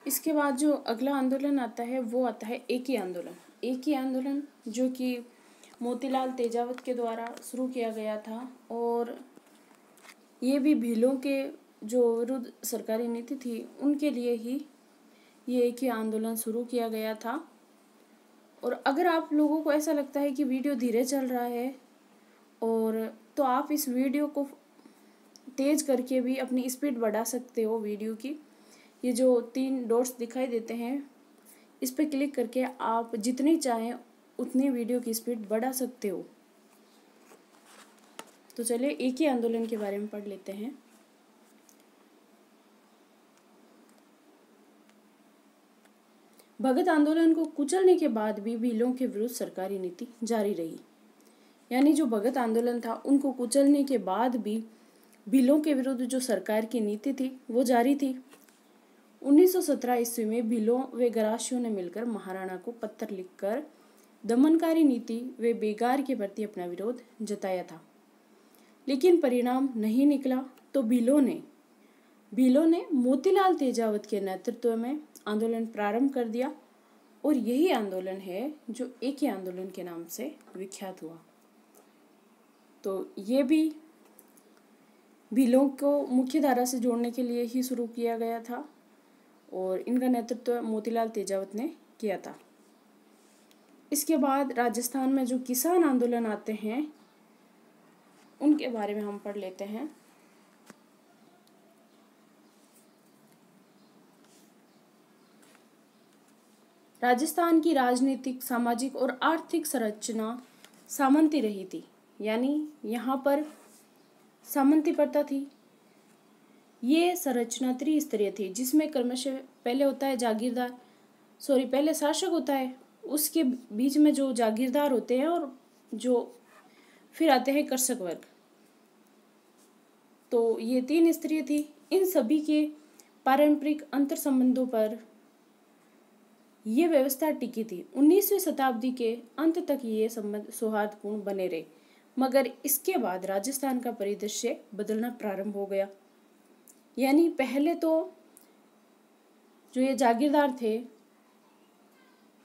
इसके बाद जो अगला आंदोलन आता है वो आता है एक ही आंदोलन। एक ही आंदोलन जो कि मोतीलाल तेजावत के द्वारा शुरू किया गया था और ये भी भीलों के जो विरुद्ध सरकारी नीति थी उनके लिए ही ये एक ही आंदोलन शुरू किया गया था। और अगर आप लोगों को ऐसा लगता है कि वीडियो धीरे चल रहा है और तो आप इस वीडियो को तेज करके भी अपनी स्पीड बढ़ा सकते हो वीडियो की। ये जो 3 डॉट्स दिखाई देते हैं इस पर क्लिक करके आप जितनी चाहें उतनी वीडियो की स्पीड बढ़ा सकते हो। तो चलिए एक ही आंदोलन के बारे में पढ़ लेते हैं। भगत आंदोलन को कुचलने के बाद भी भीलों के विरुद्ध सरकारी नीति जारी रही। यानी जो भगत आंदोलन था उनको कुचलने के बाद भी भीलों के विरुद्ध जो सरकार की नीति थी वो जारी थी। 1917 ईस्वी में भीलों व गरासियों ने मिलकर महाराणा को पत्र लिखकर दमनकारी नीति व बेगार के प्रति अपना विरोध जताया था, लेकिन परिणाम नहीं निकला। तो भीलों ने मोतीलाल तेजावत के नेतृत्व में आंदोलन प्रारंभ कर दिया और यही आंदोलन है जो एक ही आंदोलन के नाम से विख्यात हुआ। तो ये भी भीलों को मुख्य धारा से जोड़ने के लिए ही शुरू किया गया था और इनका नेतृत्व मोतीलाल तेजावत ने किया था। इसके बाद राजस्थान में जो किसान आंदोलन आते हैं उनके बारे में हम पढ़ लेते हैं। राजस्थान की राजनीतिक, सामाजिक और आर्थिक संरचना सामंती रही थी। यानी यहाँ पर सामंती प्रथा थी। ये संरचना त्रिस्तरीय थी जिसमें क्रमशः पहले होता है पहले शासक होता है, उसके बीच में जो जागीरदार होते हैं और जो फिर आते हैं कृषक वर्ग। तो ये 3 स्तरीय थी। इन सभी के पारंपरिक अंतर संबंधों पर ये व्यवस्था टिकी थी। 19वीं शताब्दी के अंत तक ये संबंध सौहार्दपूर्ण बने रहे, मगर इसके बाद राजस्थान का परिदृश्य बदलना प्रारंभ हो गया। यानी पहले तो जो ये जागीरदार थे,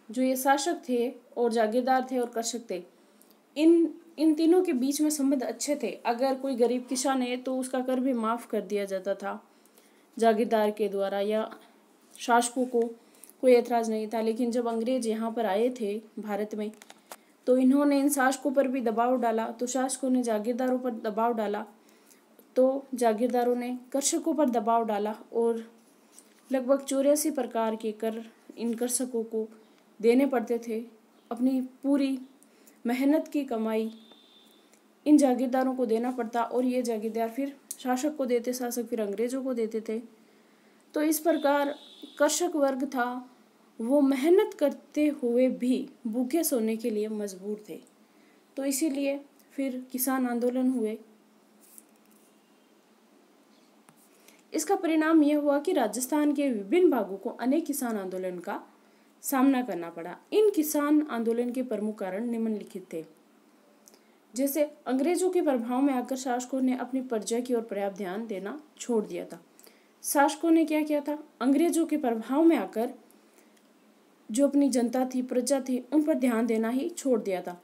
जो ये शासक थे और जागीरदार थे और कृषक थे, इन तीनों के बीच में संबंध अच्छे थे। अगर कोई गरीब किसान है तो उसका कर भी माफ कर दिया जाता था जागीरदार के द्वारा, या शासकों को कोई ऐतराज नहीं था। लेकिन जब अंग्रेज यहाँ पर आए थे भारत में तो इन्होंने इन शासकों पर भी दबाव डाला, तो शासकों ने जागीरदारों पर दबाव डाला, तो जागीरदारों ने कृषकों पर दबाव डाला और लगभग 84 प्रकार के कर इन कृषकों को देने पड़ते थे। अपनी पूरी मेहनत की कमाई इन जागीरदारों को देना पड़ता और ये जागीरदार फिर शासक को देते, शासक फिर अंग्रेजों को देते थे। तो इस प्रकार कृषक वर्ग था वो मेहनत करते हुए भी भूखे सोने के लिए मजबूर थे। तो इसीलिए फिर किसान आंदोलन हुए। इसका परिणाम यह हुआ कि राजस्थान के विभिन्न भागों को अनेक किसान आंदोलन का सामना करना पड़ा। इन किसान आंदोलन के प्रमुख कारण निम्नलिखित थे। जैसे अंग्रेजों के प्रभाव में आकर शासकों ने अपनी प्रजा की ओर पर्याप्त ध्यान देना छोड़ दिया था। शासकों ने क्या किया था, अंग्रेजों के प्रभाव में आकर जो अपनी जनता थी, प्रजा थी, उन पर ध्यान देना ही छोड़ दिया था।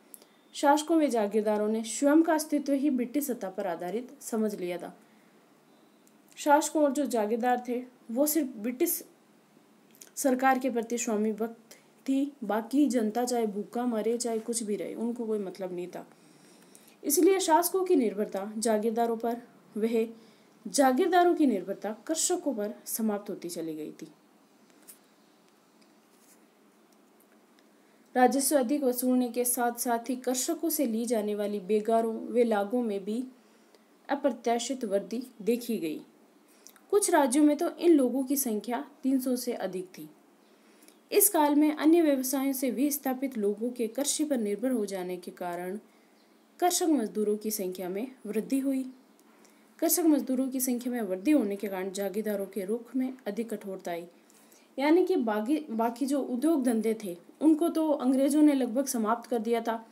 शासकों व जागीरदारों ने स्वयं का अस्तित्व ही ब्रिटिश सत्ता पर आधारित समझ लिया था। शासकों और जो जागीरदार थे वो सिर्फ ब्रिटिश सरकार के प्रति स्वामी भक्त थी, बाकी जनता चाहे भूखा मरे चाहे कुछ भी रहे उनको कोई मतलब नहीं था। इसलिए शासकों की निर्भरता जागीरदारों पर, वह जागीरदारों की निर्भरता कृषकों पर समाप्त होती चली गई थी। राजस्व अधिक वसूलने के साथ साथ ही कृषकों से ली जाने वाली बेगारों व लागों में भी अप्रत्याशित वृद्धि देखी गई। कुछ राज्यों में तो इन लोगों की संख्या 300 से अधिक थी। इस काल में अन्य व्यवसायों से विस्थापित लोगों के कृषि पर निर्भर हो जाने के कारण कृषक मजदूरों की संख्या में वृद्धि हुई। कृषक मजदूरों की संख्या में वृद्धि होने के कारण जागीरदारों के रुख में अधिक कठोरता आई। यानी कि बाकी जो उद्योग धंधे थे उनको तो अंग्रेजों ने लगभग समाप्त कर दिया था।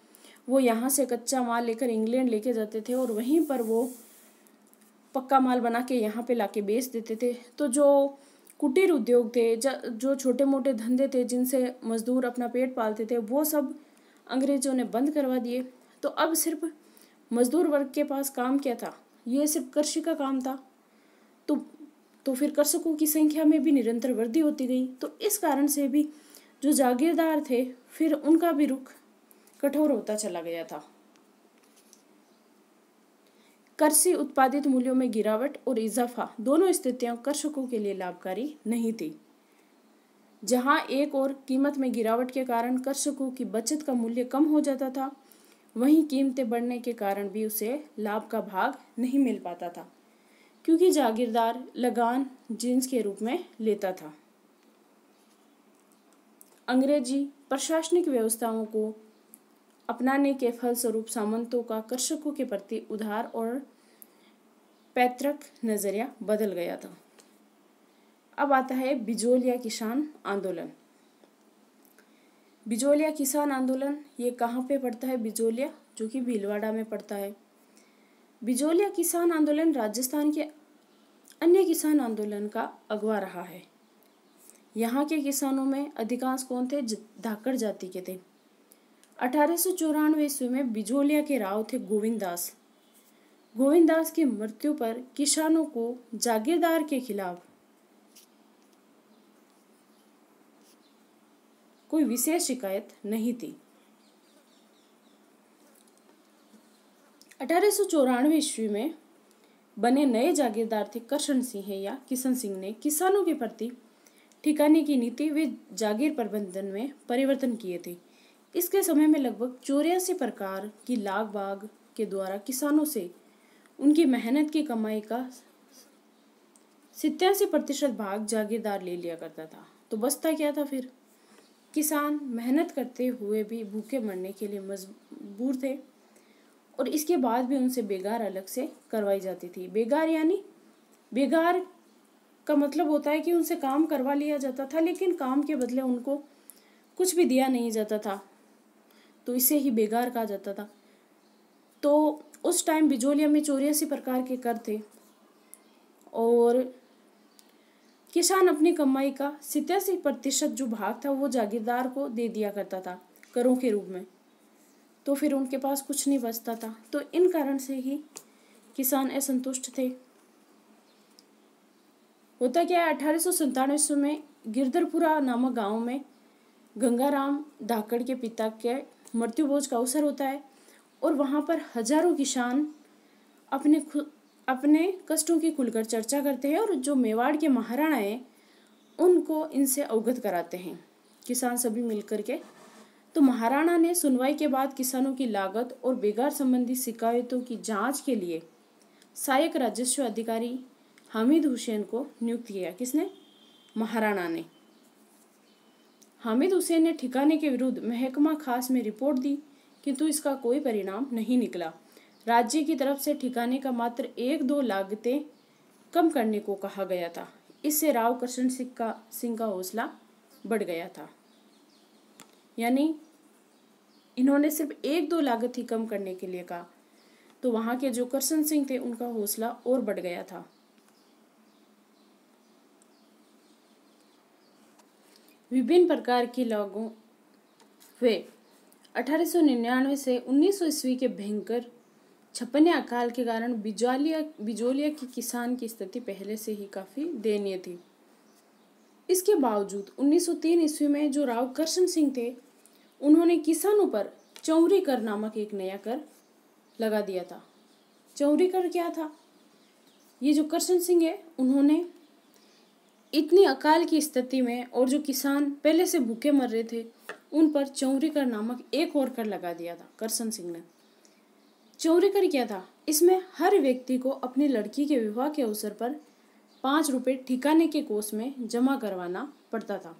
वो यहाँ से कच्चा माल लेकर इंग्लैंड लेके जाते थे और वहीं पर वो पक्का माल बना के यहाँ पे लाके बेच देते थे। तो जो कुटीर उद्योग थे, जो छोटे मोटे धंधे थे जिनसे मजदूर अपना पेट पालते थे, वो सब अंग्रेजों ने बंद करवा दिए। तो अब सिर्फ मजदूर वर्ग के पास काम क्या था? ये सिर्फ कृषि का काम था। तो तो फिर कृषकों की संख्या में भी निरंतर वृद्धि होती गई। तो इस कारण से भी जो जागीरदार थे, फिर उनका भी रुख कठोर होता चला गया था। कृषि उत्पादित मूल्यों में गिरावट और इजाफा दोनों स्थितियां कृषकों के लिए लाभकारी नहीं थी। जहां एक और कीमत में गिरावट के कारण कृषकों की बचत का मूल्य कम हो जाता था, वहीं कीमतें बढ़ने के कारण भी उसे लाभ का भाग नहीं मिल पाता था, क्योंकि जागीरदार लगान जिन्स के रूप में लेता था। अंग्रेजी प्रशासनिक व्यवस्थाओं को अपनाने के फलस्वरूप सामंतों का कृषकों के प्रति उदार और पैतृक नजरिया बदल गया था। अब आता है बिजोलिया किसान आंदोलन। बिजोलिया किसान आंदोलन ये कहाँ पे पड़ता है? बिजोलिया, जो कि भीलवाड़ा में पड़ता है। बिजोलिया किसान आंदोलन राजस्थान के अन्य किसान आंदोलन का अगवा रहा है। यहाँ के किसानों में अधिकांश कौन थे? धाकड़ जाति के थे। 1894 ईस्वी में बिजोलिया के राव थे गोविंददास। गोविंददास की मृत्यु पर किसानों को जागीरदार के खिलाफ कोई विशेष शिकायत नहीं थी। 1894 ईस्वी में बने नए जागीरदार थे करशन सिंह या किशन सिंह ने किसानों के प्रति ठिकाने की नीति व जागीर प्रबंधन में परिवर्तन किए थे। इसके समय में लगभग 84 प्रकार की लाग बाग के द्वारा किसानों से उनकी मेहनत की कमाई का 87% भाग जागीरदार ले लिया करता था। तो बचता क्या था फिर? किसान मेहनत करते हुए भी भूखे मरने के लिए मजबूर थे, और इसके बाद भी उनसे बेगार अलग से करवाई जाती थी। बेगार यानी बेगार का मतलब होता है कि उनसे काम करवा लिया जाता था, लेकिन काम के बदले उनको कुछ भी दिया नहीं जाता था, तो इसे ही बेगार कहा जाता था। तो उस टाइम बिजोलिया में 84 प्रकार के कर थे, और किसान अपनी कमाई का 87% जो भाग था वो जागीरदार को दे दिया करता था करों के रूप में। तो फिर उनके पास कुछ नहीं बचता था। तो इन कारण से ही किसान असंतुष्ट थे। होता क्या है, 1897 में गिरधरपुरा नामक गांव में गंगाराम धाकड़ के पिता के मृत्यु भोज का अवसर होता है, और वहां पर हजारों किसान अपने कष्टों की खुलकर चर्चा करते हैं, और जो मेवाड़ के महाराणा हैं उनको इनसे अवगत कराते हैं किसान सभी मिलकर के। तो महाराणा ने सुनवाई के बाद किसानों की लागत और बेगार संबंधी शिकायतों की जांच के लिए सहायक राजस्व अधिकारी हामिद हुसैन को नियुक्त किया। किसने? महाराणा ने। हामिद हुसैन ने ठिकाने के विरुद्ध महकमा खास में रिपोर्ट दी, किंतु इसका कोई परिणाम नहीं निकला। राज्य की तरफ से ठिकाने का मात्र 1-2 लागतें कम करने को कहा गया था। इससे राव करशन सिंह का हौसला बढ़ गया था। यानी इन्होंने सिर्फ 1-2 लागत ही कम करने के लिए कहा, तो वहां के जो करशन सिंह थे उनका हौसला और बढ़ गया था। विभिन्न प्रकार की लागू हुए। 1899 से 1900 ईस्वी के भयंकर 56 अकाल के कारण बिजोलिया की किसान की स्थिति पहले से ही काफी दयनीय थी। इसके बावजूद 1903 ईस्वी में जो राव करशन सिंह थे, उन्होंने किसानों पर चौरी कर नामक एक नया कर लगा दिया था। चौरी कर क्या था? ये जो करशन सिंह है, उन्होंने इतनी अकाल की स्थिति में और जो किसान पहले से भूखे मर रहे थे, उन पर चौरी कर नामक एक और कर लगा दिया था करशन सिंह ने। चौरी कर क्या था? इसमें हर व्यक्ति को अपनी लड़की के विवाह के अवसर पर 5 रुपए ठिकाने के कोष में जमा करवाना पड़ता था।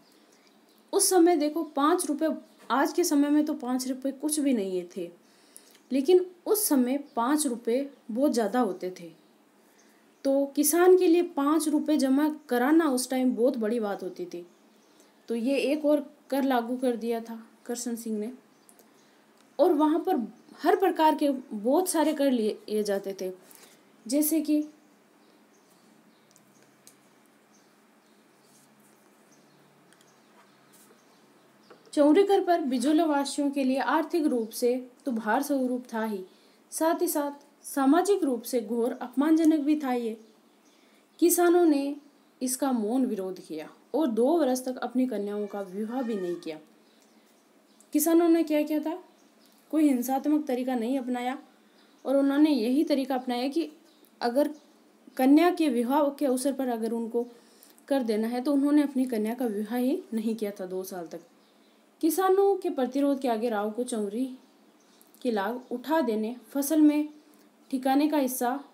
उस समय देखो 5 रुपए, आज के समय में तो 5 रुपए कुछ भी नहीं थे, लेकिन उस समय 5 रुपए बहुत ज़्यादा होते थे। तो किसान के लिए 5 रुपए जमा कराना उस टाइम बहुत बड़ी बात होती थी। तो ये एक और कर लागू कर दिया था करशन सिंह ने, और वहाँ पर हर प्रकार के बहुत सारे कर लिए जाते थे, जैसे कि चौरीकर पर बिजोला वासियों के लिए आर्थिक रूप से तो भार स्वरूप था ही साथ सामाजिक रूप से घोर अपमानजनक भी था ये। किसानों ने इसका मौन विरोध किया और 2 वर्ष तक अपनी कन्याओं का विवाह भी नहीं किया। किसानों ने क्या किया था, कोई हिंसात्मक तरीका नहीं अपनाया और उन्होंने यही तरीका अपनाया कि अगर कन्या के विवाह के अवसर पर अगर उनको कर देना है तो उन्होंने अपनी कन्या का विवाह ही नहीं किया था 2 साल तक। किसानों के प्रतिरोध के आगे राव को चौरी की लाग उठा देने, फसल में ठिकाने का हिस्सा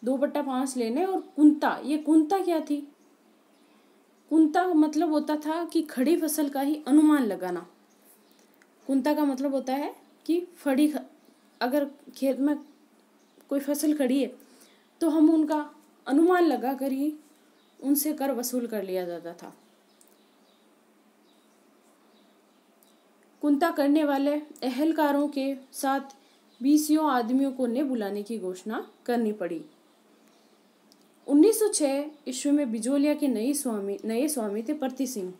2/5 लेने और कुंता, ये कुंता क्या थी? कुंता मतलब होता था कि खड़ी फसल का ही अनुमान लगाना। कुंता का मतलब होता है कि अगर खेत में कोई फसल खड़ी है तो हम उनका अनुमान लगा कर ही उनसे कर वसूल कर लिया जाता था। कुंता करने वाले अहलकारों के साथ 20 आदमियों को ने बुलाने की घोषणा करनी पड़ी। 1906 ईस्वी में बिजोलिया के नए स्वामी थे प्रति सिंह।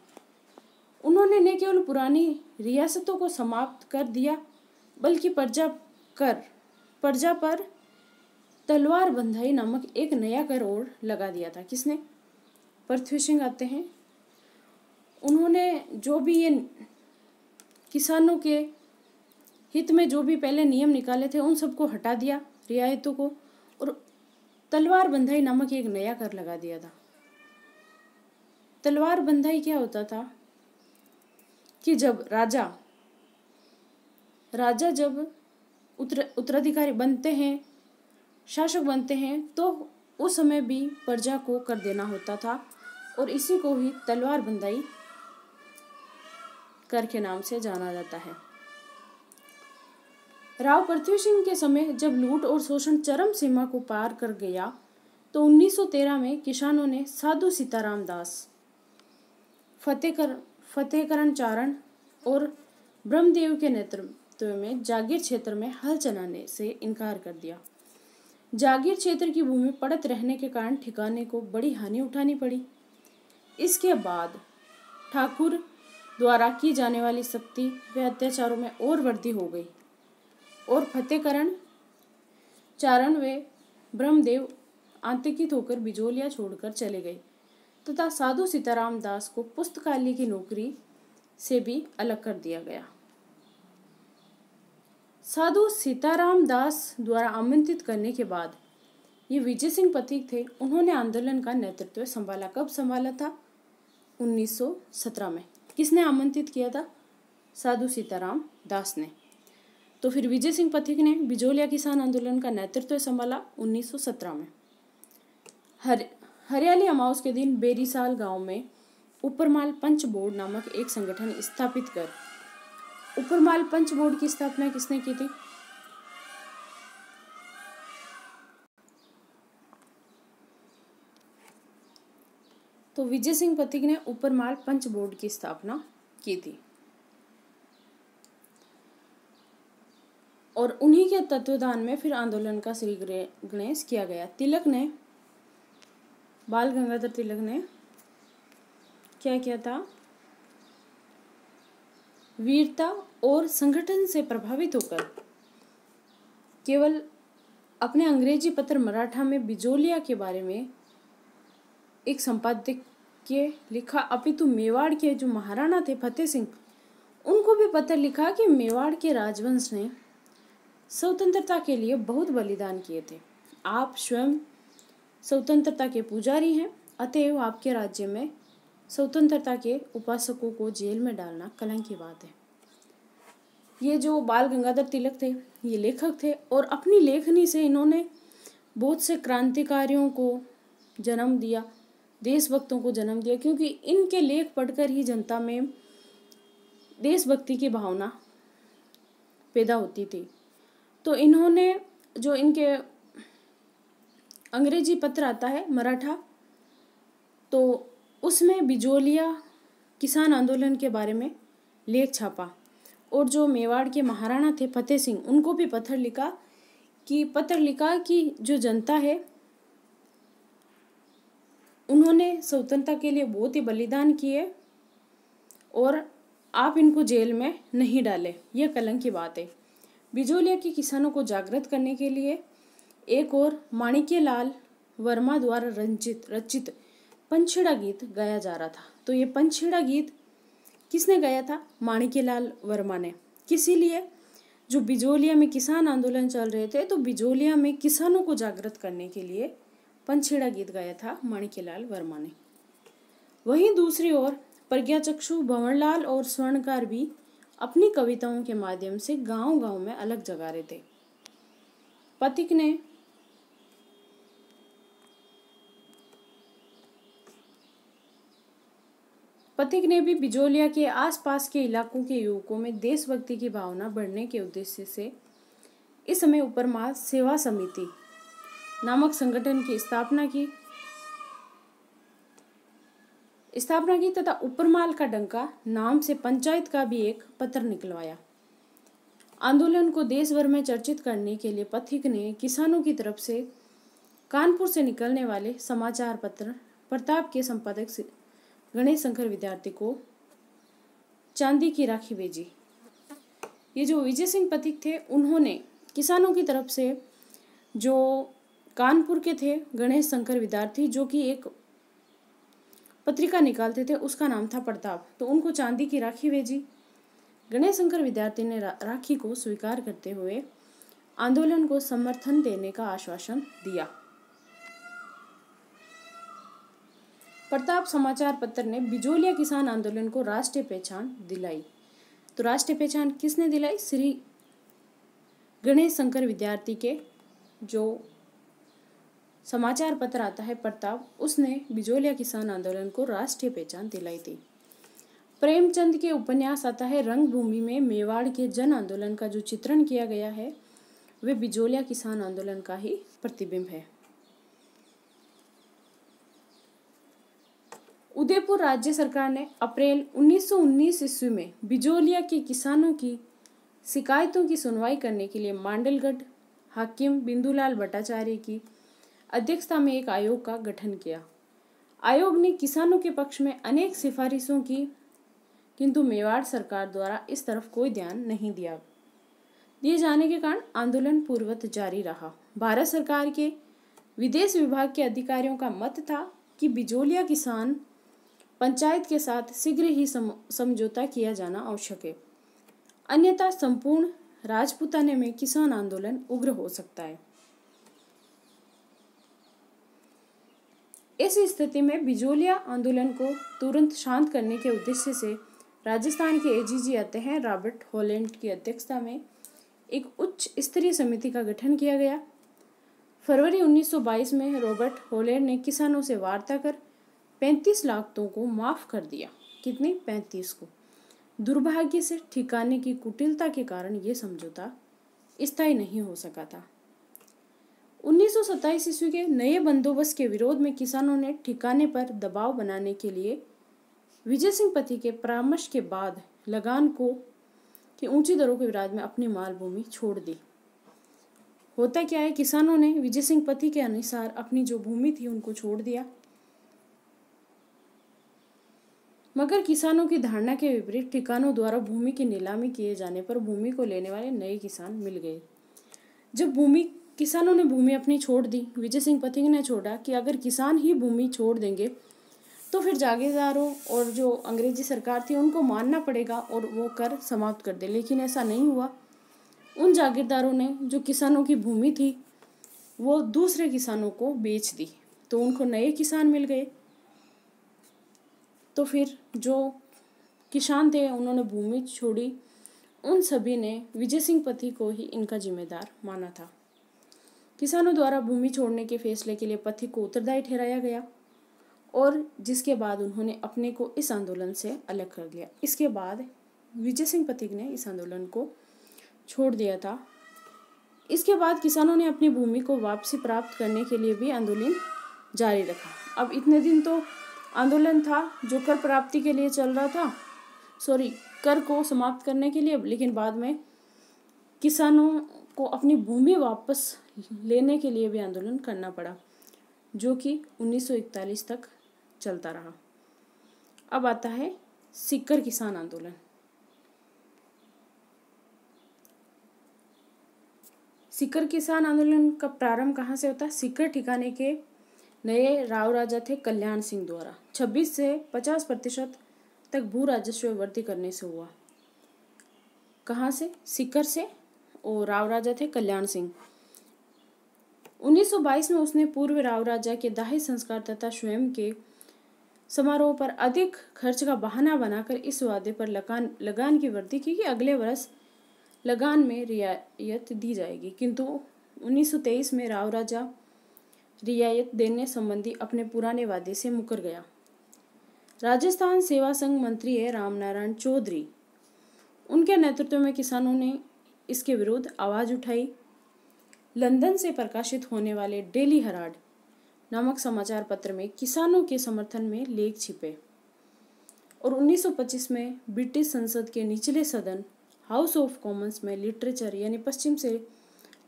उन्होंने न केवल पुरानी रियासतों को समाप्त कर दिया बल्कि प्रजा पर तलवार बंधाई नामक एक नया कर और लगा दिया था। किसने? पृथ्वी सिंह आते हैं। उन्होंने जो भी ये किसानों के हित में जो भी पहले नियम निकाले थे उन सबको हटा दिया, रियायतों को, और तलवार बंधाई नामक एक नया कर लगा दिया था। तलवार बंधाई क्या होता था कि जब राजा जब उत्तराधिकारी बनते हैं, शासक बनते हैं, तो उस समय भी प्रजा को कर देना होता था और इसी को ही तलवार बंधाई कर के नाम से जाना जाता है। राव पृथ्वी सिंह के समय जब लूट और शोषण चरम सीमा को पार कर गया तो 1913 में किसानों ने साधु सीताराम दास, फतेहकरण चारण और ब्रह्मदेव के नेतृत्व में जागीर क्षेत्र में हल चलाने से इनकार कर दिया। जागीर क्षेत्र की भूमि पड़त रहने के कारण ठिकाने को बड़ी हानि उठानी पड़ी। इसके बाद ठाकुर द्वारा की जाने वाली सख्ती व अत्याचारों में और वृद्धि हो गई और फतेहकरण चारण व ब्रह्मदेव आतंकित होकर बिजोलिया छोड़कर चले गए तथा साधु सीताराम दास को पुस्तकालय की नौकरी से भी अलग कर दिया गया। साधु सीताराम दास द्वारा आमंत्रित करने के बाद ये विजय सिंह पथिक थे। उन्होंने आंदोलन का नेतृत्व संभाला। कब संभाला था? 1917 में। किसने आमंत्रित किया था? साधु सीताराम दास ने। तो फिर विजय सिंह पथिक ने बिजोलिया किसान आंदोलन का नेतृत्व संभाला 1917 में। हरियाली अमावस के दिन बेरीसाल गांव में उपरमाल पंच बोर्ड नामक एक संगठन स्थापित कर, उपरमाल पंच बोर्ड की स्थापना किसने की थी? तो विजय सिंह पथिक ने उपरमाल पंच बोर्ड की स्थापना की थी और उन्हीं के तत्वाधान में फिर आंदोलन का श्री गणेश किया गया। बाल गंगाधर तिलक ने क्या किया था? वीरता और संगठन से प्रभावित होकर केवल अपने अंग्रेजी पत्र मराठा में बिजोलिया के बारे में एक संपादकीय लिखा, अपितु मेवाड़ के जो महाराणा थे फतेह सिंह, उनको भी पत्र लिखा कि मेवाड़ के राजवंश ने स्वतंत्रता के लिए बहुत बलिदान किए थे। आप स्वयं स्वतंत्रता के पुजारी हैं, अतएव आपके राज्य में स्वतंत्रता के उपासकों को जेल में डालना कलंक की बात है। ये जो बाल गंगाधर तिलक थे ये लेखक थे और अपनी लेखनी से इन्होंने बहुत से क्रांतिकारियों को जन्म दिया, देशभक्तों को जन्म दिया, क्योंकि इनके लेख पढ़कर ही जनता में देशभक्ति की भावना पैदा होती थी। तो इन्होंने जो इनके अंग्रेजी पत्र आता है मराठा, तो उसमें बिजोलिया किसान आंदोलन के बारे में लेख छापा और जो मेवाड़ के महाराणा थे फतेह सिंह, उनको भी पत्र लिखा कि जो जनता है उन्होंने स्वतंत्रता के लिए बहुत ही बलिदान किए और आप इनको जेल में नहीं डालें, यह कलंक की बात है। बिजोलिया के किसानों को जागृत करने के लिए एक और माणिक्यलाल वर्मा द्वारा रचित पंछीड़ा गीत गाया जा रहा था। तो ये पंछीड़ा गीत किसने गाया था? माणिक्यलाल वर्मा ने। किसी लिए? जो बिजोलिया में किसान आंदोलन चल रहे थे, तो बिजोलिया में किसानों को जागृत करने के लिए पंछीड़ा गीत गाया था माणिक्यलाल वर्मा ने। वहीं दूसरी ओर प्रज्ञाचक्षु भंवरलाल और स्वर्णकार भी अपनी कविताओं के माध्यम से गांव-गांव में अलग जगा रहे थे। पथिक ने भी बिजोलिया के आसपास के इलाकों के युवकों में देशभक्ति की भावना बढ़ने के उद्देश्य से इस समय उपरमाल सेवा समिति नामक संगठन की स्थापना की तथा उपरमाल का डंका नाम से पंचायत का भी एक पत्र निकलवाया। आंदोलन को देश भर में चर्चित करने के लिए पथिक ने किसानों की तरफ से कानपुर से निकलने वाले समाचार पत्र प्रताप के संपादक गणेश शंकर विद्यार्थी को चांदी की राखी भेजी। ये जो विजय सिंह पथिक थे, उन्होंने किसानों की तरफ से जो कानपुर के थे गणेश शंकर विद्यार्थी, जो कि एक पत्रिका निकालते थे, उसका नाम था प्रताप, तो उनको चांदी की राखी भेजी। गणेश शंकर विद्यार्थी ने राखी को स्वीकार करते हुए आंदोलन को समर्थन देने का आश्वासन दिया। प्रताप समाचार पत्र ने बिजोलिया किसान आंदोलन को राष्ट्रीय पहचान दिलाई। तो राष्ट्रीय पहचान किसने दिलाई? श्री गणेश शंकर विद्यार्थी के जो समाचार पत्र आता है प्रताप, उसने बिजोलिया किसान आंदोलन को राष्ट्रीय पहचान दिलाई थी। प्रेमचंद के उपन्यास आता है रंगभूमि में मेवाड़ के जन आंदोलन का जो चित्रण किया गया है, वे बिजोलिया किसान आंदोलन का ही प्रतिबिंब है। उदयपुर राज्य सरकार ने अप्रैल 1919 ईस्वी में बिजोलिया के किसानों की शिकायतों की सुनवाई करने के लिए मांडलगढ़ हाकिम बिंदुलाल भट्टाचार्य की अध्यक्षता में एक आयोग का गठन किया। आयोग ने किसानों के पक्ष में अनेक सिफारिशों की, किंतु मेवाड़ सरकार द्वारा इस तरफ कोई ध्यान नहीं दिए जाने के कारण आंदोलन पूर्ववत जारी रहा। भारत सरकार के विदेश विभाग के अधिकारियों का मत था कि बिजोलिया किसान पंचायत के साथ शीघ्र ही समझौता किया जाना आवश्यक है, अन्यथा संपूर्ण राजपूताने में किसान आंदोलन उग्र हो सकता है। इस स्थिति में बिजोलिया आंदोलन को तुरंत शांत करने के उद्देश्य से राजस्थान के एजीजी आते हैं रॉबर्ट हॉलैंड की अध्यक्षता में एक उच्च स्तरीय समिति का गठन किया गया। फरवरी 1922 में रॉबर्ट हॉलैंड ने किसानों से वार्ता कर 35 लाख को माफ कर दिया। कितनी? 35 को। दुर्भाग्य से ठिकाने की कुटिलता के कारण यह समझौता स्थायी नहीं हो सका था। 1927 ईस्वी के नए बंदोबस्त के विरोध में किसानों ने ठिकाने पर दबाव बनाने के लिए विजय सिंह पति के परामर्श के बाद लगान को की ऊंची दरों के विरोध में अपनी मालभूमि छोड़ दी। होता क्या है, किसानों ने विजय सिंह पति के अनुसार अपनी जो भूमि थी उनको छोड़ दिया, मगर किसानों की धारणा के विपरीत ठिकानों द्वारा भूमि की नीलामी किए जाने पर भूमि को लेने वाले नए किसान मिल गए। जब किसानों ने भूमि अपनी छोड़ दी, विजय सिंह पथिक ने छोड़ा कि अगर किसान ही भूमि छोड़ देंगे तो फिर जागीरदारों और जो अंग्रेजी सरकार थी उनको मानना पड़ेगा और वो कर समाप्त कर दे। लेकिन ऐसा नहीं हुआ। उन जागीरदारों ने जो किसानों की भूमि थी वो दूसरे किसानों को बेच दी, तो उनको नए किसान मिल गए। तो फिर जो किसान थे उन्होंने भूमि छोड़ी, उन सभी ने विजय सिंह पति को ही इनका जिम्मेदार माना था। किसानों द्वारा भूमि छोड़ने के फैसले के लिए पथिक को उत्तरदायी ठहराया गया और जिसके बाद उन्होंने अपने को इस आंदोलन से अलग कर लिया। इसके बाद विजय सिंह पथिक ने इस आंदोलन को छोड़ दिया था। इसके बाद किसानों ने अपनी भूमि को वापसी प्राप्त करने के लिए भी आंदोलन जारी रखा। अब इतने दिन तो आंदोलन था जो कर प्राप्ति के लिए चल रहा था, कर को समाप्त करने के लिए, लेकिन बाद में किसानों को अपनी भूमि वापस लेने के लिए भी आंदोलन करना पड़ा, जो कि 1941 तक चलता रहा। अब आता है सीकर किसान आंदोलन। सीकर किसान आंदोलन का प्रारंभ कहाँ से होता है? सीकर ठिकाने के नए राव राजा थे कल्याण सिंह द्वारा 26 से 50% तक भू राजस्व वृद्धि करने से हुआ। कहाँ से? सीकर से। और राव राजा थे कल्याण सिंह। 1922 में उसने पूर्व राव राजा के दाह संस्कार तथा स्वयं के समारोह पर अधिक खर्च का बहाना बनाकर इस वादे पर लगान की वृद्धि की कि अगले वर्ष लगान में रियायत दी जाएगी, किंतु 1923 में राव राजा रियायत देने संबंधी अपने पुराने वादे से मुकर गया। राजस्थान सेवा संघ मंत्री है रामनारायण चौधरी। उनके नेतृत्व में किसानों ने इसके विरुद्ध आवाज उठाई। लंदन से प्रकाशित होने वाले डेली हेराल्ड नामक समाचार पत्र में किसानों के समर्थन में लेख छिपे और 1925 में ब्रिटिश संसद के निचले सदन हाउस ऑफ कॉमन्स में लिटरेचर यानी पश्चिम से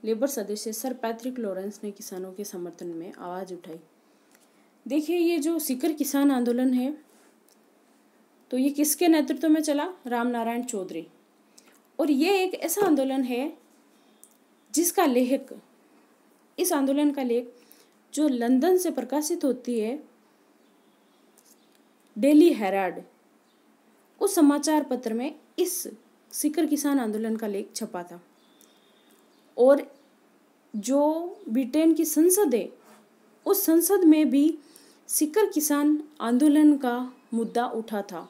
लेबर सदस्य सर पैट्रिक लॉरेंस ने किसानों के समर्थन में आवाज उठाई। देखिए, ये जो सीकर किसान आंदोलन है तो ये किसके नेतृत्व में चला? रामनारायण चौधरी। और ये एक ऐसा आंदोलन है जिसका लेख, इस आंदोलन का लेख जो लंदन से प्रकाशित होती है डेली हेराल्ड, उस समाचार पत्र में इस सीकर किसान आंदोलन का लेख छपा था। और जो ब्रिटेन की संसद है उस संसद में भी सीकर किसान आंदोलन का मुद्दा उठा था।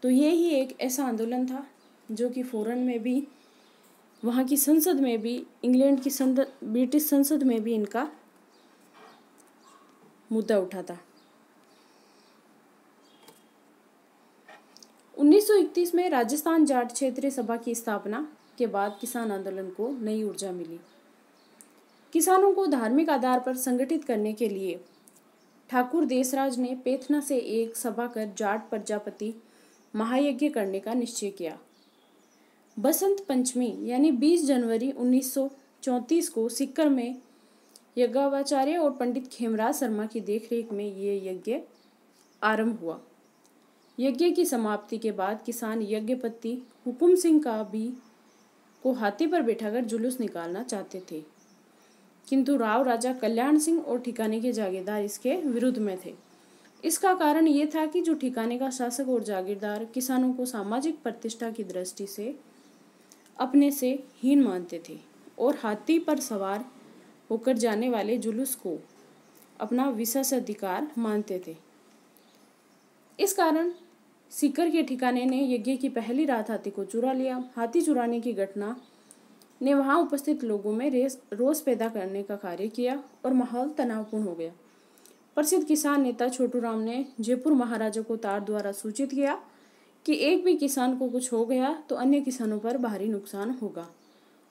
तो ये ही एक ऐसा आंदोलन था जो कि फॉरेन में भी, वहाँ की संसद में भी, इंग्लैंड की संसद, ब्रिटिश संसद में भी इनका मुद्दा उठा था। 1931 में राजस्थान जाट क्षेत्रीय सभा की स्थापना के बाद किसान आंदोलन को नई ऊर्जा मिली। किसानों को धार्मिक आधार पर संगठित करने के लिए ठाकुर देसराज ने पेथना से एक सभा कर जाट प्रजापति महायज्ञ करने का निश्चय किया। बसंत पंचमी यानी 20 जनवरी 1934 को सीकर में यज्ञाचार्य और पंडित खेमराज शर्मा की देखरेख में ये यज्ञ आरंभ हुआ। यज्ञ की समाप्ति के बाद किसान यज्ञपति हुकुम सिंह को हाथी पर बैठाकर जुलूस निकालना चाहते थे, किंतु राव राजा कल्याण सिंह और ठिकाने के जागीरदार इसके विरुद्ध में थे। इसका कारण ये था कि जो ठिकाने का शासक और जागीरदार किसानों को सामाजिक प्रतिष्ठा की दृष्टि से अपने से हीन मानते थे और हाथी पर सवार होकर जाने वाले जुलूस को अपना विशेष अधिकार मानते थे। इस कारण सीकर के ठिकाने ने यज्ञ की पहली रात हाथी को चुरा लिया। हाथी चुराने की घटना ने वहां उपस्थित लोगों में रोष पैदा करने का कार्य किया और माहौल तनावपूर्ण हो गया। प्रसिद्ध किसान नेता छोटू राम ने जयपुर महाराजा को तार द्वारा सूचित किया कि एक भी किसान को कुछ हो गया तो अन्य किसानों पर भारी नुकसान होगा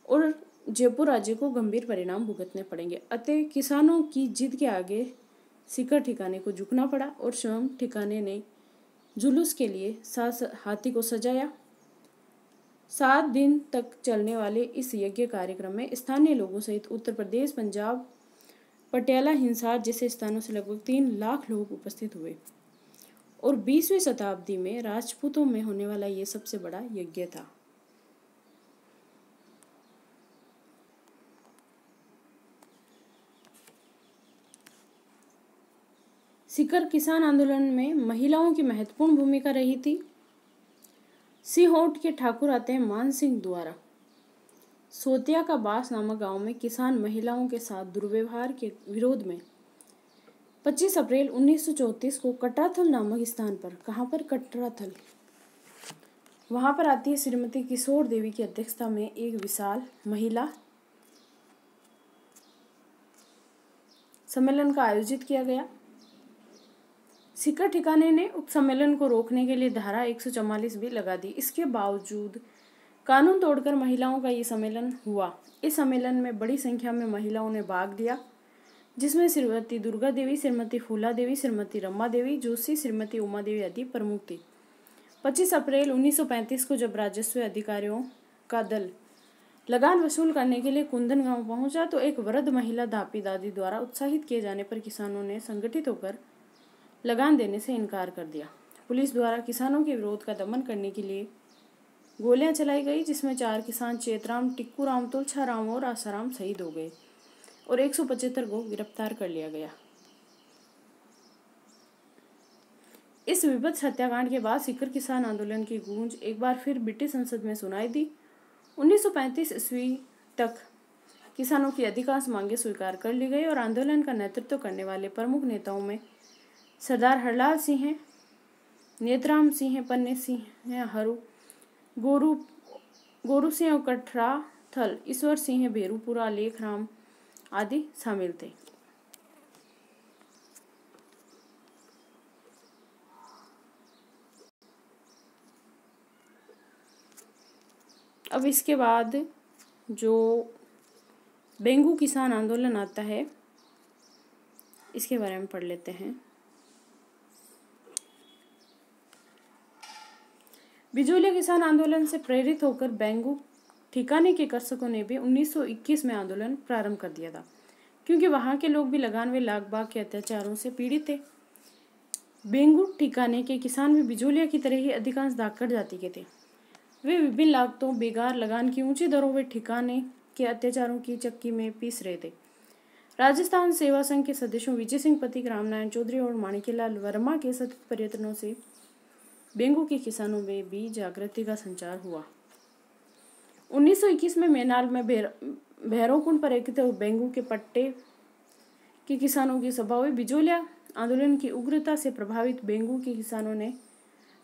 और जयपुर राज्य को गंभीर परिणाम भुगतने पड़ेंगे। अतः किसानों की जिद के आगे सीकर ठिकाने को झुकना पड़ा और स्वयं ठिकाने ने जुलूस के लिए हाथी को सजाया। 7 दिन तक चलने वाले इस यज्ञ कार्यक्रम में स्थानीय लोगों सहित उत्तर प्रदेश, पंजाब, पटियाला, हिसार जैसे स्थानों से लगभग 3 लाख लोग उपस्थित हुए और 20वीं शताब्दी में राजपूतों में होने वाला ये सबसे बड़ा यज्ञ था। सीकर किसान आंदोलन में महिलाओं की महत्वपूर्ण भूमिका रही थी। सिहोट के ठाकुर आते हैं मान सिंह द्वारा सोतिया का बास नामक गांव में किसान महिलाओं के साथ दुर्व्यवहार के विरोध में 25 अप्रैल 1934 को कटराथल नामक स्थान पर, कहां पर? कटराथल, वहां पर आती है श्रीमती किशोर देवी की अध्यक्षता में एक विशाल महिला सम्मेलन का आयोजित किया गया। सीकर ठिकाने ने उप सम्मेलन को रोकने के लिए धारा 144 भी लगा दी। इसके बावजूद कानून तोड़कर महिलाओं का ये सम्मेलन हुआ। इस सम्मेलन में बड़ी संख्या में महिलाओं ने भाग लिया, जिसमें श्रीमती दुर्गा देवी, श्रीमती फूला देवी, श्रीमती रमा देवी जोशी, श्रीमती उमा देवी आदि प्रमुख थी। 25 अप्रैल 1935 को जब राजस्व अधिकारियों का दल लगान वसूल करने के लिए कुंदन गांव पहुंचा तो एक वृद्ध महिला धापी दादी द्वारा उत्साहित किए जाने पर किसानों ने संगठित होकर लगान देने से इनकार कर दिया। पुलिस द्वारा किसानों के विरोध का दमन करने के लिए गोलियां चलाई गई, जिसमें 4 किसान चेतराम, टिक्कू राम, तुलछा राम और आसाराम शहीद हो गए और 175 को गिरफ्तार कर लिया गया। इस विभत्स हत्याकांड के बाद सीकर किसान आंदोलन की गूंज एक बार फिर ब्रिटिश संसद में सुनाई दी। 1935 ईस्वी तक किसानों की अधिकांश मांगे स्वीकार कर ली गई और आंदोलन का नेतृत्व करने वाले प्रमुख नेताओं में सरदार हरलाल सिंह, नेतराम सिंह, पन्ने सिंह हरू, गोरू सिंह कठराथल, ईश्वर सिंह भेरूपुरा, लेखराम आदि शामिल थे। अब इसके बाद जो बेंगू किसान आंदोलन आता है, इसके बारे में पढ़ लेते हैं। बिजोलिया किसान आंदोलन से प्रेरित होकर बेंगू ठिकाने के कृषकों ने भी 1921 में आंदोलन प्रारंभ कर दिया था, क्योंकि वहां के लोग भी लगान व लागबाग के अत्याचारों से पीड़ित थे। बेंगू ठिकाने के किसान भी बिजोलिया की तरह ही अधिकांश धाकड़ जाति के थे। वे विभिन्न लागतों, बेगार, लगान की ऊंची दरों व ठिकाने के अत्याचारों की चक्की में पीस रहे थे। राजस्थान सेवा संघ के सदस्यों विजय सिंह पथिक, रामनारायण चौधरी और माणिक्यलाल वर्मा के सतत प्रयत्नों से बेंगू के किसानों में भी जागृति का संचार हुआ। 1921 में मैनाल में भैरवकुंड पर एकत्रित बेंगू के पट्टे के किसानों की सभा हुई। बिजोलिया आंदोलन की उग्रता से प्रभावित बेंगू के किसानों ने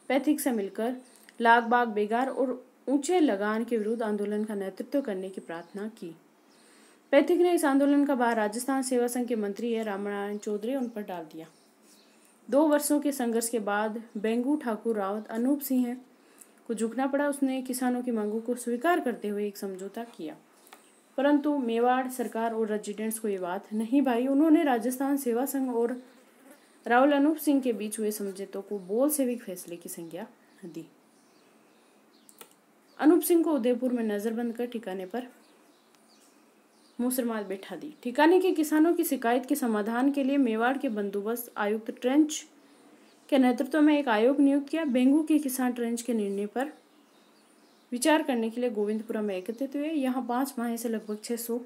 पैथिक से मिलकर लागबाग, बेगार और ऊंचे लगान के विरुद्ध आंदोलन का नेतृत्व करने की प्रार्थना की। पैथिक ने इस आंदोलन का भार राजस्थान सेवा संघ के मंत्री रामनारायण चौधरी उन पर डाल दिया। 2 वर्षों के संघर्ष के बाद बेंगू ठाकुर रावत अनूप सिंह को झुकना पड़ा। उसने किसानों की मांगों को स्वीकार करते हुए एक समझौता किया, परंतु मेवाड़ सरकार और रेजिडेंट्स को ये बात नहीं भाई। उन्होंने राजस्थान सेवा संघ और रावल अनूप सिंह के बीच हुए समझौते को बोलशेविक फैसले की संज्ञा दी। अनूप सिंह को उदयपुर में नजरबंद कर ठिकाने पर मुसरमात बैठा दी। ठिकाने के किसानों की शिकायत के समाधान के लिए मेवाड़ के बंदोबस्त आयुक्त ट्रेंच के नेतृत्व में एक आयोग नियुक्त किया। बेंगू के किसान ट्रेंच के निर्णय पर विचार करने के लिए गोविंदपुरा में एकत्रित हुए। यहाँ 5 माह से लगभग 600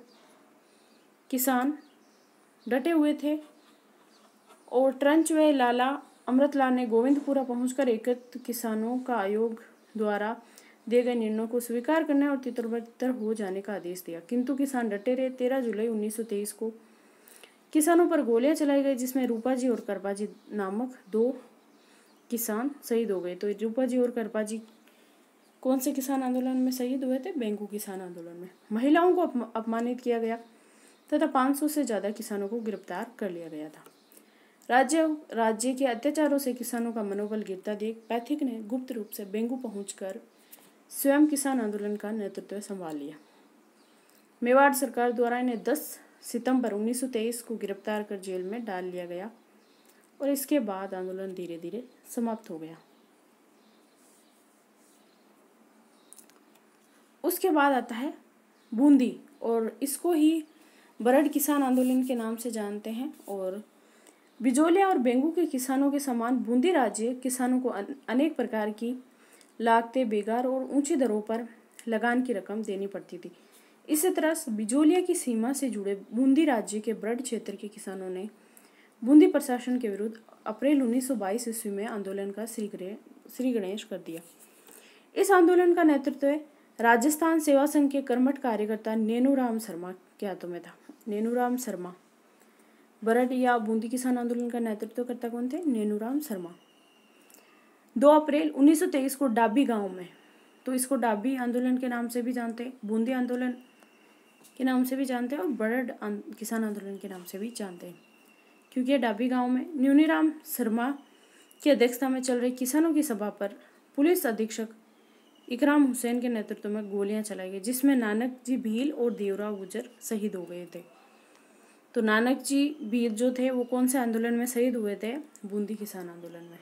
किसान डटे हुए थे और ट्रेंच व लाला अमृतलाल ने गोविंदपुरा पहुंचकर एकत्रित किसानों का आयोग द्वारा दिए गए निर्णयों को स्वीकार करने और तितर हो जाने का आदेश दिया, किंतु किसान डटे रहे। 13 जुलाई 1923 को किसानों पर गोलियां चलाई गई, जिसमें रूपाजी और करपाजी नामक 2 किसान शहीद हो गए। तो रूपाजी और करपाजी कौन से किसान आंदोलन में शहीद हुए थे? बेंगू किसान आंदोलन में। महिलाओं को अपमानित किया गया तथा 500 से ज्यादा किसानों को गिरफ्तार कर लिया गया था। राज्य के अत्याचारों से किसानों का मनोबल गिरता देख पैथिक ने गुप्त रूप से बेंगू पहुंचकर स्वयं किसान आंदोलन का नेतृत्व संभाल लिया। मेवाड़ सरकार द्वारा इन्हें 10 सितंबर 1923 को गिरफ्तार कर जेल में डाल लिया गया और इसके बाद आंदोलन धीरे धीरे समाप्त हो गया। उसके बाद आता है बूंदी, और इसको ही बरड़ किसान आंदोलन के नाम से जानते हैं। और बिजोलिया और बेंगू के किसानों के समान बूंदी राज्य किसानों को अनेक प्रकार की लागतें, बेगार और ऊंची दरों पर लगान की रकम देनी पड़ती थी। इसी तरह बिजोलिया की सीमा से जुड़े बूंदी राज्य के बरड़ क्षेत्र के किसानों ने बूंदी प्रशासन के विरुद्ध अप्रैल 1922 ईस्वी में आंदोलन का श्री गणेश कर दिया। इस आंदोलन का नेतृत्व राजस्थान सेवा संघ के कर्मठ कार्यकर्ता नेनूराम शर्मा के हाथों में था। नेनूराम शर्मा बरड़ या बूंदी किसान आंदोलन का नेतृत्व करता कौन थे? नेनूराम शर्मा। 2 अप्रैल 1923 को डाबी गांव में, तो इसको डाबी आंदोलन के नाम से भी जानते हैं, बूंदी आंदोलन के नाम से भी जानते हैं और बरड़ किसान आंदोलन के नाम से भी जानते हैं, क्योंकि डाबी गांव में न्यूनीराम शर्मा की अध्यक्षता में चल रही किसानों की सभा पर पुलिस अधीक्षक इकराम हुसैन के नेतृत्व में गोलियां चलाई गई, जिसमें नानक जी भील और देवराव गुजर शहीद हो गए थे। तो नानक जी भील जो थे वो कौन से आंदोलन में शहीद हुए थे? बूंदी किसान आंदोलन में।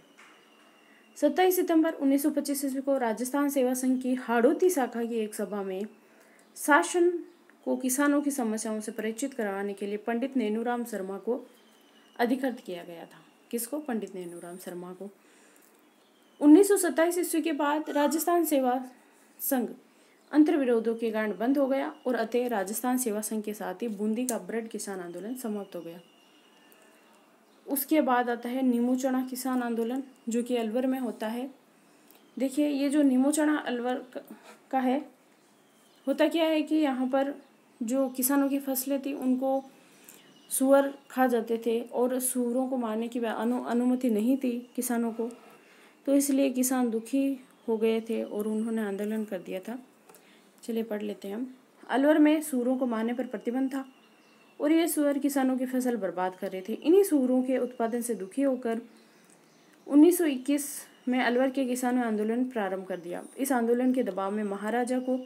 27 सितंबर 1925 ईस्वी को राजस्थान सेवा संघ की हाड़ौती शाखा की एक सभा में शासन को किसानों की समस्याओं से परिचित कराने के लिए पंडित नेनूराम शर्मा को अधिकृत किया गया था। किसको? पंडित नेनूराम शर्मा को। 1927 ईस्वी के बाद राजस्थान सेवा संघ अंतर्विरोधों के कारण बंद हो गया और अतः राजस्थान सेवा संघ के साथ ही बूंदी का ब्रड किसान आंदोलन समाप्त हो गया। उसके बाद आता है नीमू चना किसान आंदोलन, जो कि अलवर में होता है। देखिए, ये जो नीमू चना अलवर का है, होता क्या है कि यहाँ पर जो किसानों की फसलें थी उनको सूअर खा जाते थे और सूअरों को मारने की अनुमति नहीं थी किसानों को, तो इसलिए किसान दुखी हो गए थे और उन्होंने आंदोलन कर दिया था। चलिए पढ़ लेते हैं हम। अलवर में सूअरों को मारने पर प्रतिबंध था और ये सूअर किसानों की फसल बर्बाद कर रहे थे। इन्हीं सूअरों के उत्पादन से दुखी होकर 1921 में अलवर के किसानों ने आंदोलन प्रारंभ कर दिया। इस आंदोलन के दबाव में महाराजा को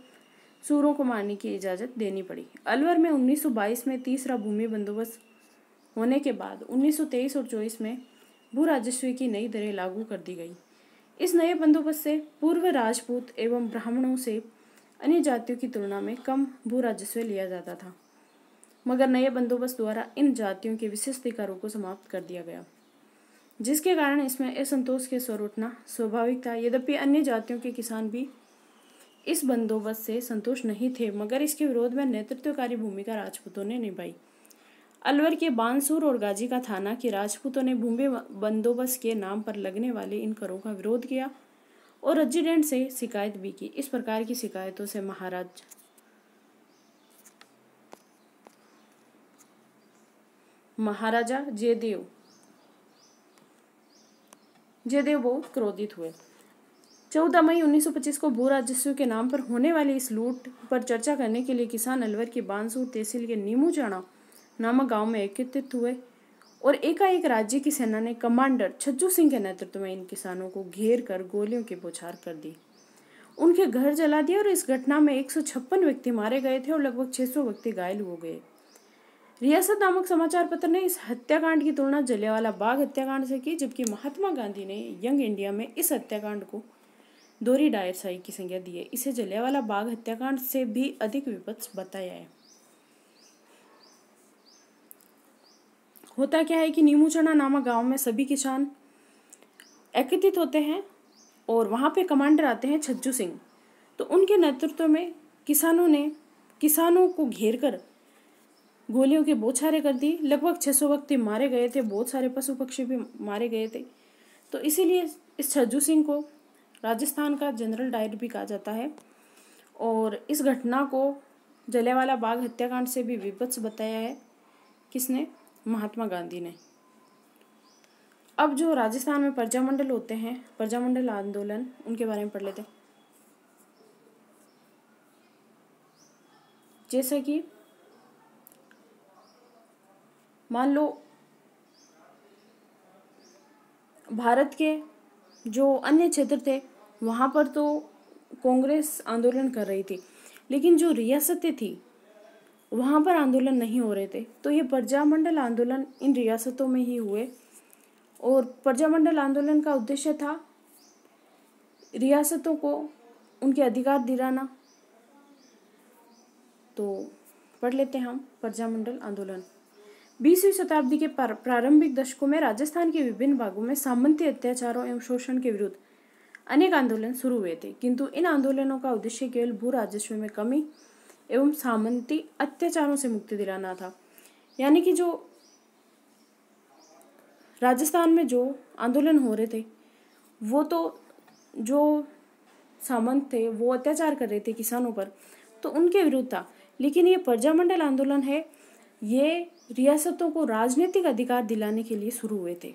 सूअरों को मारने की इजाज़त देनी पड़ी। अलवर में 1922 में तीसरा भूमि बंदोबस्त होने के बाद 1923 और 24 में भू राजस्व की नई दरें लागू कर दी गई। इस नए बंदोबस्त से पूर्व राजपूत एवं ब्राह्मणों से अन्य जातियों की तुलना में कम भू राजस्व लिया जाता था, मगर नए बंदोबस्त द्वारा इन जातियों के विशेष अधिकारों को समाप्त कर दिया गया, जिसके कारण इसमें असंतोष के स्वर उठना स्वाभाविक था। यद्यपि अन्य जातियों के किसान भी इस बंदोबस्त से संतुष्ट नहीं थे, मगर इसके विरोध में नेतृत्वकारी भूमिका राजपूतों ने निभाई। अलवर के बानसूर और गाजी का थाना के राजपूतों ने भूमि बंदोबस्त के नाम पर लगने वाले इन करों का विरोध किया और रेजिडेंट से शिकायत भी की। इस प्रकार की शिकायतों से महाराजा जयदेव बहुत क्रोधित हुए। 14 मई 1925 को भू राजस्व के नाम पर होने वाली इस लूट पर चर्चा करने के लिए किसान अलवर की बानसूर तहसील के नीमू चना नामक गांव में एकत्रित हुए और एकाएक राज्य की सेना ने कमांडर छज्जू सिंह के नेतृत्व में इन किसानों को घेर कर गोलियों की बौछार कर दी, उनके घर जला दिए और इस घटना में 156 व्यक्ति मारे गए थे और लगभग 600 व्यक्ति घायल हो गए। रियासत नामक समाचार पत्र ने इस हत्याकांड की तुलना जलियांवाला बाग हत्याकांड से की, जबकि महात्मा गांधी ने यंग इंडिया में इस हत्याकांड को दोहरी डायरसाई की संज्ञा दी है। इसे जलियांवाला बाग हत्याकांड से भी अधिक विपत्स बताया है। होता क्या है कि नीमू चना नामक गांव में सभी किसान एकत्रित होते हैं और वहां पे कमांडर आते हैं छज्जू सिंह। तो उनके नेतृत्व में किसानों को घेर कर गोलियों के बौछारें कर दी। लगभग 600 व्यक्ति मारे गए थे, बहुत सारे पशु पक्षी भी मारे गए थे। तो इसीलिए इस छज्जू सिंह को राजस्थान का जनरल डायर भी कहा जाता है और इस घटना को जलियांवाला बाग हत्याकांड से भी विपत्स बताया है। किसने? महात्मा गांधी ने। अब जो राजस्थान में प्रजामंडल होते हैं, प्रजामंडल आंदोलन, उनके बारे में पढ़ लेते हैं। जैसे कि मान लो भारत के जो अन्य क्षेत्र थे वहाँ पर तो कांग्रेस आंदोलन कर रही थी, लेकिन जो रियासतें थी वहाँ पर आंदोलन नहीं हो रहे थे। तो ये प्रजामंडल आंदोलन इन रियासतों में ही हुए और प्रजामंडल आंदोलन का उद्देश्य था रियासतों को उनके अधिकार दिलाना। तो पढ़ लेते हैं हम प्रजामंडल आंदोलन। 20वीं शताब्दी के प्रारंभिक दशकों में राजस्थान के विभिन्न भागों में सामंती अत्याचारों एवं शोषण के विरुद्ध अनेक आंदोलन शुरू हुए थे, किंतु इन आंदोलनों का उद्देश्य केवल भू राजस्व में कमी एवं सामंती अत्याचारों से मुक्ति दिलाना था। यानी कि जो राजस्थान में जो आंदोलन हो रहे थे वो तो जो सामंत थे वो अत्याचार कर रहे थे किसानों पर, तो उनके विरुद्ध था। लेकिन ये प्रजामंडल आंदोलन है, ये रियासतों को राजनीतिक अधिकार दिलाने के लिए शुरू हुए थे।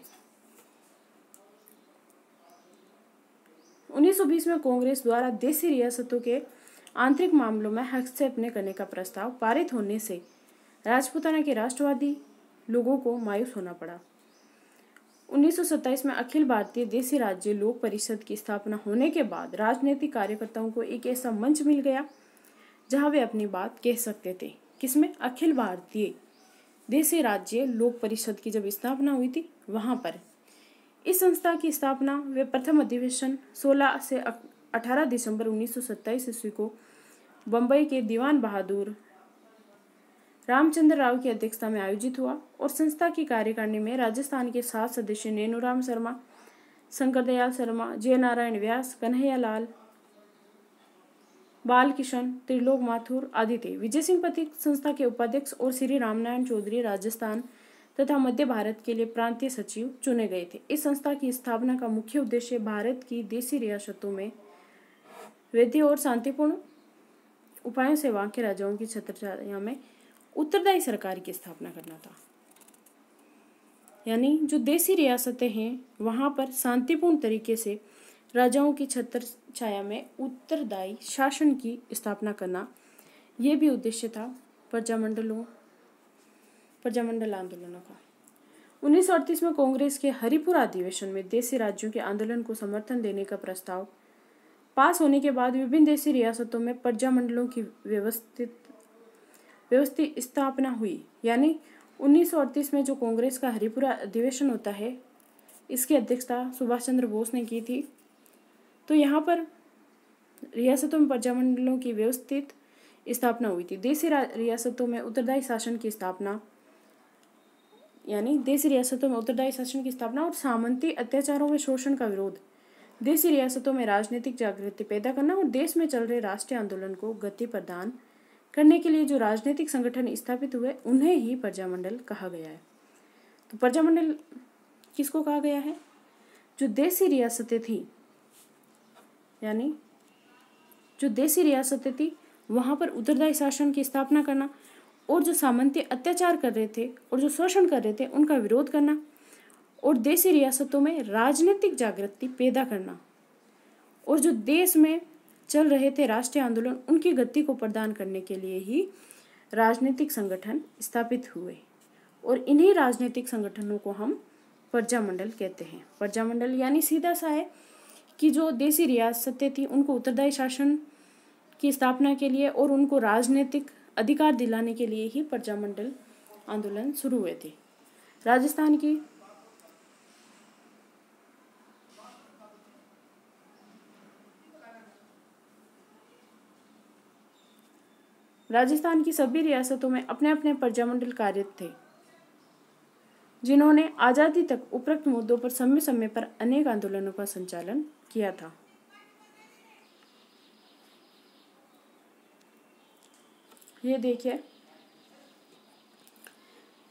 1920 में कांग्रेस द्वारा देशी रियासतों के आंतरिक मामलों में हस्तक्षेप न करने का प्रस्ताव पारित होने से राजपूताना के राष्ट्रवादी लोगों को मायूस होना पड़ा। 1927 में अखिल भारतीय देशी राज्य लोक परिषद की स्थापना होने के बाद राजनीतिक कार्यकर्ताओं को एक ऐसा मंच मिल गया जहां वे अपनी बात कह सकते थे। किसमें? अखिल भारतीय देशी राज्य लोक परिषद की जब स्थापना हुई थी वहां पर। इस संस्था की स्थापना वे प्रथम अधिवेशन 16 से 18 दिसंबर 1927 ईस्वी को बम्बई के दीवान बहादुर रामचंद्र राव की अध्यक्षता में आयोजित हुआ और संस्था की कार्यकारिणी में राजस्थान के 7 सदस्य नेनुराम शर्मा, शंकर दयाल शर्मा, जय नारायण व्यास, कन्हैया लाल बाल किशन, त्रिलोक माथुर आदि थे। विजय सिंह पथिक संस्था के उपाध्यक्ष और श्री रामनारायण चौधरी राजस्थान तथा मध्य भारत के लिए प्रांतीय सचिव चुने गए थे। इस संस्था की स्थापना का मुख्य उद्देश्य भारत की देशी रियासतों में वैध और शांतिपूर्ण उपायों से वहां के राजाओं की छत्रछाया में उत्तरदायी सरकार की स्थापना करना था। यानी जो देशी रियासतें हैं वहां पर शांतिपूर्ण तरीके से राजाओं की छत्र छाया में उत्तरदायी शासन की स्थापना करना, ये भी उद्देश्य था प्रजामंडल आंदोलनों का। 1938 में कांग्रेस के हरिपुरा अधिवेशन में देशी राज्यों के आंदोलन को समर्थन देने का प्रस्ताव पास होने के बाद विभिन्न देशी रियासतों में प्रजामंडलों की व्यवस्थित स्थापना हुई। यानी 1938 में जो कांग्रेस का हरिपुरा अधिवेशन होता है, इसकी अध्यक्षता सुभाष चंद्र बोस ने की थी। तो यहाँ पर रियासतों में प्रजामंडलों की व्यवस्थित स्थापना हुई थी। देशी रियासतों में उत्तरदायी शासन की स्थापना, यानी देशी रियासतों में उत्तरदायी शासन की स्थापना और सामंती अत्याचारों में शोषण का विरोध, देशी रियासतों में राजनीतिक जागृति पैदा करना और देश में चल रहे राष्ट्रीय आंदोलन को गति प्रदान करने के लिए जो राजनीतिक संगठन स्थापित हुए उन्हें ही प्रजामंडल कहा गया है। तो प्रजामंडल किसको कहा गया है? जो देशी रियासतें थी, यानी जो देशी रियासतें थी वहां पर उत्तरदायी शासन की स्थापना करना और जो सामंती अत्याचार कर रहे थे और जो शोषण कर रहे थे उनका विरोध करना और देशी रियासतों में राजनीतिक जागृति पैदा करना और जो देश में चल रहे थे राष्ट्रीय आंदोलन उनकी गति को प्रदान करने के लिए ही राजनीतिक संगठन स्थापित हुए और इन्हीं राजनीतिक संगठनों को हम प्रजामंडल कहते हैं। प्रजामंडल यानी सीधा सा है कि जो देशी रियासतें थी उनको उत्तरदायी शासन की स्थापना के लिए और उनको राजनीतिक अधिकार दिलाने के लिए ही प्रजामंडल आंदोलन शुरू हुए थे। राजस्थान की सभी रियासतों में अपने अपने प्रजामंडल कार्यरत थे, जिन्होंने आजादी तक उपरोक्त मुद्दों पर समय समय पर अनेक आंदोलनों का संचालन किया था। ये देखिए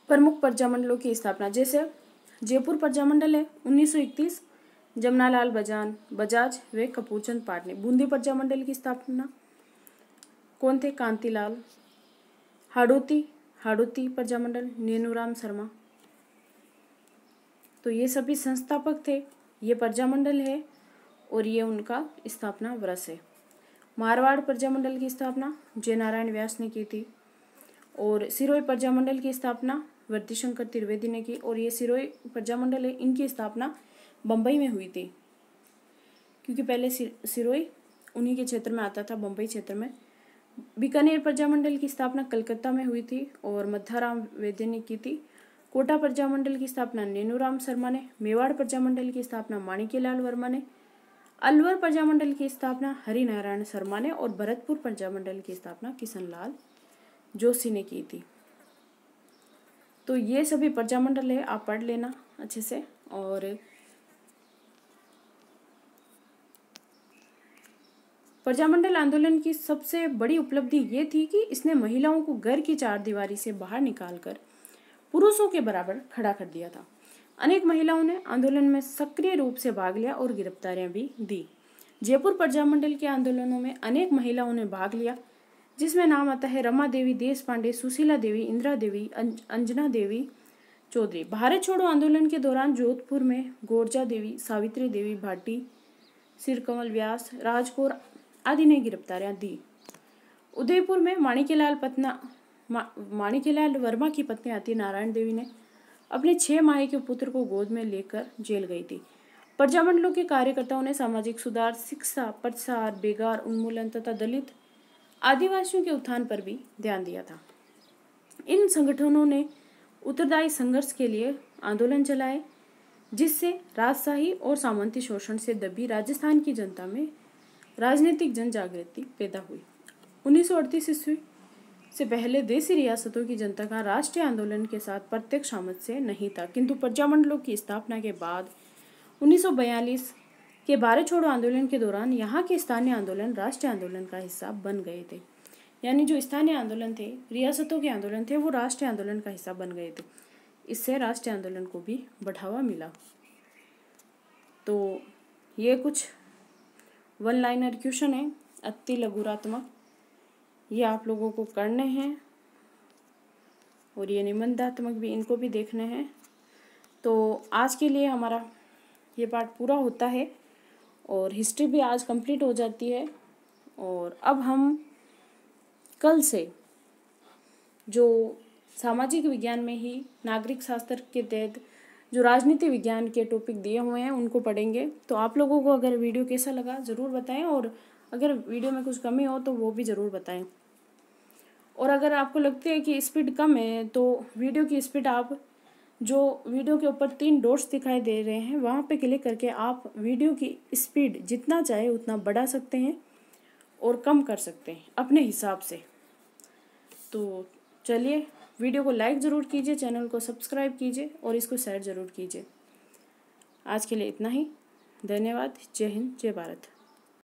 प्रमुख प्रजामंडलों की स्थापना, जैसे जयपुर प्रजामंडल है 1931, जमनालाल बजाज व कपूरचंद पाट ने। बूंदी प्रजामंडल की स्थापना कौन थे? कांतिलाल। हाड़ौती प्रजामंडल नेनूराम शर्मा। तो ये सभी संस्थापक थे। ये प्रजामंडल है और ये उनका स्थापना वर्ष है। मारवाड़ प्रजामंडल की स्थापना जयनारायण व्यास ने की थी और सिरोही प्रजामंडल की स्थापना वर्धीशंकर त्रिवेदी ने की और ये सिरोही प्रजामंडल है, इनकी स्थापना बम्बई में हुई थी, क्योंकि पहले सिरोही उन्हीं के क्षेत्र में आता था, बम्बई क्षेत्र में। बीकानेर प्रजामंडल की स्थापना कलकत्ता में हुई थी और मध्याराम वैद्य ने की थी। कोटा प्रजामंडल की स्थापना नेनूराम शर्मा ने। मेवाड़ प्रजामंडल की स्थापना माणिक्यलाल वर्मा ने। अलवर प्रजामंडल की स्थापना हरिनारायण शर्मा ने और भरतपुर प्रजामंडल की स्थापना किशनलाल जोशी ने की थी। तो ये सभी प्रजामंडल है, आप पढ़ लेना अच्छे से। और प्रजामंडल आंदोलन की सबसे बड़ी उपलब्धि ये थी कि इसने महिलाओं को घर की चारदीवारी से बाहर निकालकर पुरुषों के बराबर खड़ा कर दिया था। अनेक महिलाओं ने आंदोलन में सक्रिय रूप से भाग लिया और गिरफ्तारियां भी दी। जयपुर प्रजामंडल के आंदोलनों में अनेक महिलाओं ने भाग लिया, जिसमें नाम आता है रमा देवी देश पांडे, सुशीला देवी, इंदिरा देवी, अंजना देवी चौधरी। भारत छोड़ो आंदोलन के दौरान जोधपुर में गोरजा देवी, सावित्री देवी भाटी, सिरकमल व्यास, राजकौर आदि ने गिरफ्तारियां दी। उदयपुर में माणिक्यलाल वर्मा की पत्नी आती नारायण देवी ने अपने 6 माह के पुत्र को गोद में लेकर जेल गई थी। प्रजामंडलों के कार्यकर्ताओं ने सामाजिक सुधार, शिक्षा, प्रसार, बेगार उन्मूलन तथा दलित आदिवासियों के उत्थान पर भी ध्यान दिया था। इन संगठनों ने उत्तरदायी संघर्ष के लिए आंदोलन चलाए, जिससे राजशाही और सामंती शोषण से दबी राजस्थान की जनता में राजनीतिक जन जागृति पैदा हुई। 1938 ईस्वी से पहले देशी रियासतों की जनता का राष्ट्रीय आंदोलन के साथ प्रत्यक्ष सामंजस्य नहीं था, किंतु प्रजामंडलों की स्थापना के बाद 1942 कि भारत छोड़ो आंदोलन के दौरान यहाँ के स्थानीय आंदोलन राष्ट्रीय आंदोलन का हिस्सा बन गए थे। यानी जो स्थानीय आंदोलन थे, रियासतों के आंदोलन थे, वो राष्ट्रीय आंदोलन का हिस्सा बन गए थे। इससे राष्ट्रीय आंदोलन को भी बढ़ावा मिला। तो ये कुछ वन लाइनर क्वेश्चन है, अति लघुरात्मक, ये आप लोगों को करने हैं और ये निबंधात्मक भी, इनको भी देखने हैं। तो आज के लिए हमारा ये पार्ट पूरा होता है और हिस्ट्री भी आज कंप्लीट हो जाती है। और अब हम कल से जो सामाजिक विज्ञान में ही नागरिक शास्त्र के तहत जो राजनीति विज्ञान के टॉपिक दिए हुए हैं उनको पढ़ेंगे। तो आप लोगों को अगर वीडियो कैसा लगा ज़रूर बताएं और अगर वीडियो में कुछ कमी हो तो वो भी ज़रूर बताएं। और अगर आपको लगती है कि स्पीड कम है तो वीडियो की स्पीड आप जो वीडियो के ऊपर 3 डॉट्स दिखाई दे रहे हैं वहाँ पे क्लिक करके आप वीडियो की स्पीड जितना चाहे उतना बढ़ा सकते हैं और कम कर सकते हैं अपने हिसाब से। तो चलिए, वीडियो को लाइक ज़रूर कीजिए, चैनल को सब्सक्राइब कीजिए और इसको शेयर ज़रूर कीजिए। आज के लिए इतना ही। धन्यवाद। जय हिंद, जय भारत।